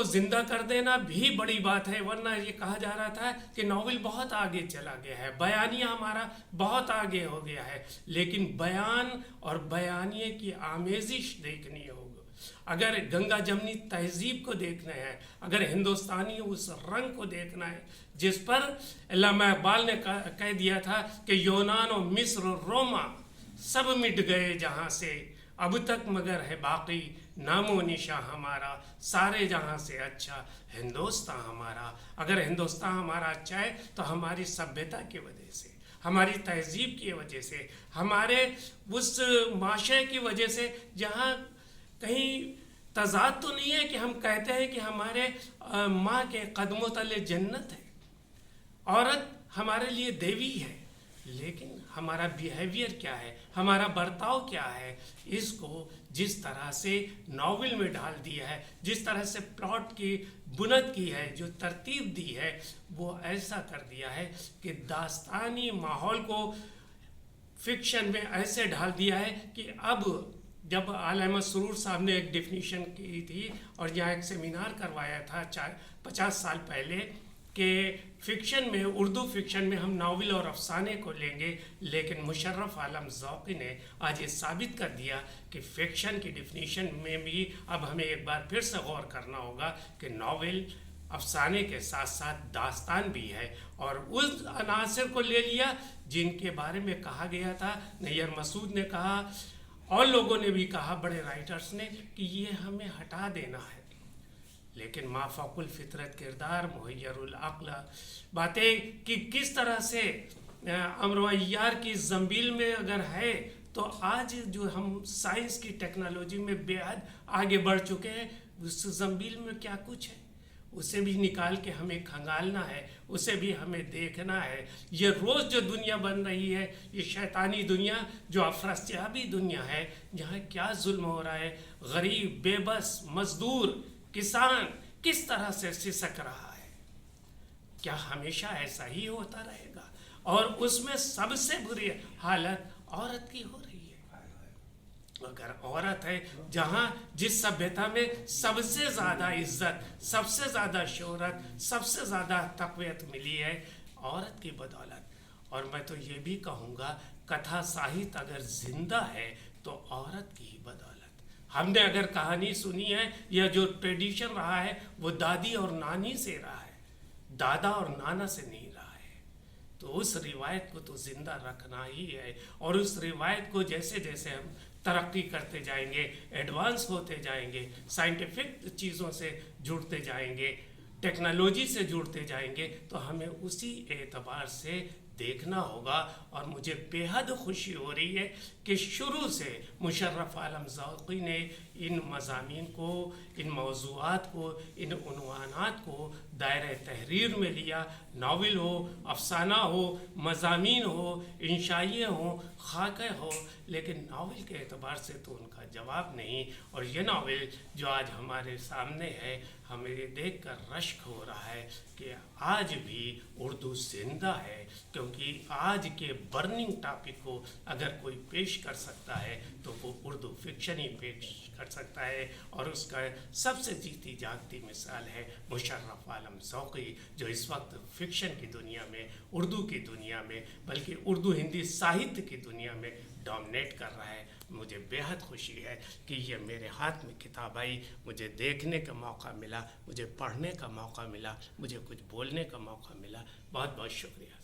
زندہ کر دینا بھی بڑی بات ہے، ورنہ یہ کہا جا رہا تھا کہ ناول بہت آگے چلا گیا ہے، بیانیہ ہمارا بہت آگے ہو گیا ہے، لیکن بیان اور بیانیے کی آمیزش دیکھنی ہوگی۔ اگر گنگا جمنی تہذیب کو دیکھنا ہے، اگر ہندوستانی اس رنگ کو دیکھنا ہے جس پر علامہ اقبال نے کہہ دیا تھا کہ یونان و مصر و روما سب مٹ گئے جہاں سے، اب تک مگر ہے باقی نام و نشاں ہمارا، سارے جہاں سے اچھا ہندوستان ہمارا۔ اگر ہندوستان ہمارا اچھا ہے تو ہماری سبھیتا کی وجہ سے، ہماری تہذیب کی وجہ سے، ہمارے اس معاشرے کی وجہ سے، جہاں کہیں تضاد تو نہیں ہے کہ ہم کہتے ہیں کہ ہمارے ماں کے قدموں تلے جنت ہے، عورت ہمارے لیے دیوی ہے، لیکن ہمارا بیہیویئر کیا ہے، ہمارا برتاؤ کیا ہے، اس کو جس طرح سے ناول میں ڈال دیا ہے، جس طرح سے پلاٹ کی بنت کی ہے، جو ترتیب دی ہے، وہ ایسا کر دیا ہے کہ داستانی ماحول کو فکشن میں ایسے ڈال دیا ہے کہ اب جب علامہ سرور صاحب نے ایک ڈیفینیشن کی تھی اور یہاں ایک سیمینار کروایا تھا 50 سال پہلے کہ فکشن میں، اردو فکشن میں ہم ناول اور افسانے کو لیں گے، لیکن مشرف عالم ذوقی نے آج یہ ثابت کر دیا کہ فکشن کی ڈیفینیشن میں بھی اب ہمیں ایک بار پھر سے غور کرنا ہوگا کہ ناول افسانے کے ساتھ ساتھ داستان بھی ہے، اور اس عناصر کو لے لیا جن کے بارے میں کہا گیا تھا۔ نیر مسعود نے کہا اور لوگوں نے بھی کہا، بڑے رائٹرز نے، کہ یہ ہمیں ہٹا دینا ہے، لیکن مافوق الفطرت کردار، محیر العقل باتیں کہ کس طرح سے امر و عیار کی زنبیل میں اگر ہے تو آج جو ہم سائنس کی ٹیکنالوجی میں بے حد آگے بڑھ چکے ہیں، اس زنبیل میں کیا کچھ ہے اسے بھی نکال کے ہمیں کھنگالنا ہے، اسے بھی ہمیں دیکھنا ہے۔ یہ روز جو دنیا بن رہی ہے، یہ شیطانی دنیا جو افراسیابی دنیا ہے، جہاں کیا ظلم ہو رہا ہے، غریب، بے بس، مزدور، کسان کس طرح سے سسک رہا ہے، کیا ہمیشہ ایسا ہی ہوتا رہے گا؟ اور اس میں سب سے بری حالت عورت کی ہو رہی ہے۔ اگر عورت ہے، جہاں جس سبھیتا میں سب سے زیادہ عزت، سب سے زیادہ شہرت، سب سے زیادہ تقویت ملی ہے عورت کی بدولت، اور میں تو یہ بھی کہوں گا کتھا ساہت اگر زندہ ہے تو عورت کی ہی بدولت۔ ہم نے اگر کہانی سنی ہے یا جو ٹریڈیشن رہا ہے وہ دادی اور نانی سے رہا ہے، دادا اور نانا سے نہیں رہا ہے، تو اس روایت کو تو زندہ رکھنا ہی ہے، اور اس روایت کو جیسے جیسے ہم ترقی کرتے جائیں گے، ایڈوانس ہوتے جائیں گے، سائنٹیفک چیزوں سے جڑتے جائیں گے، ٹیکنالوجی سے جڑتے جائیں گے، تو ہمیں اسی اعتبار سے دیکھنا ہوگا۔ اور مجھے بے حد خوشی ہو رہی ہے کہ شروع سے مشرف عالم ذوقی نے ان مضامین کو، ان موضوعات کو، ان عنوانات کو دائرہ تحریر میں لیا، ناول ہو، افسانہ ہو، مضامین ہو، انشائیے ہوں، خاکے ہو، لیکن ناول کے اعتبار سے تو ان کا جواب نہیں۔ اور یہ ناول جو آج ہمارے سامنے ہے، ہمیں یہ دیکھ کر رشک ہو رہا ہے کہ آج بھی اردو زندہ ہے، کیونکہ آج کے برننگ ٹاپک کو اگر کوئی پیش کر سکتا ہے تو وہ اردو فکشن ہی پیش کر سکتا ہے، اور اس کا سب سے جیتی جاگتی مثال ہے مشرف عالم ذوقی، جو اس وقت فکشن کی دنیا میں، اردو کی دنیا میں، بلکہ اردو ہندی ساہتیہ کی دنیا میں ڈومنیٹ کر رہا ہے۔ مجھے بے حد خوشی ہے کہ یہ میرے ہاتھ میں کتاب آئی، مجھے دیکھنے کا موقع ملا، مجھے پڑھنے کا موقع ملا، مجھے کچھ بولنے کا موقع ملا۔ بہت بہت شکریہ۔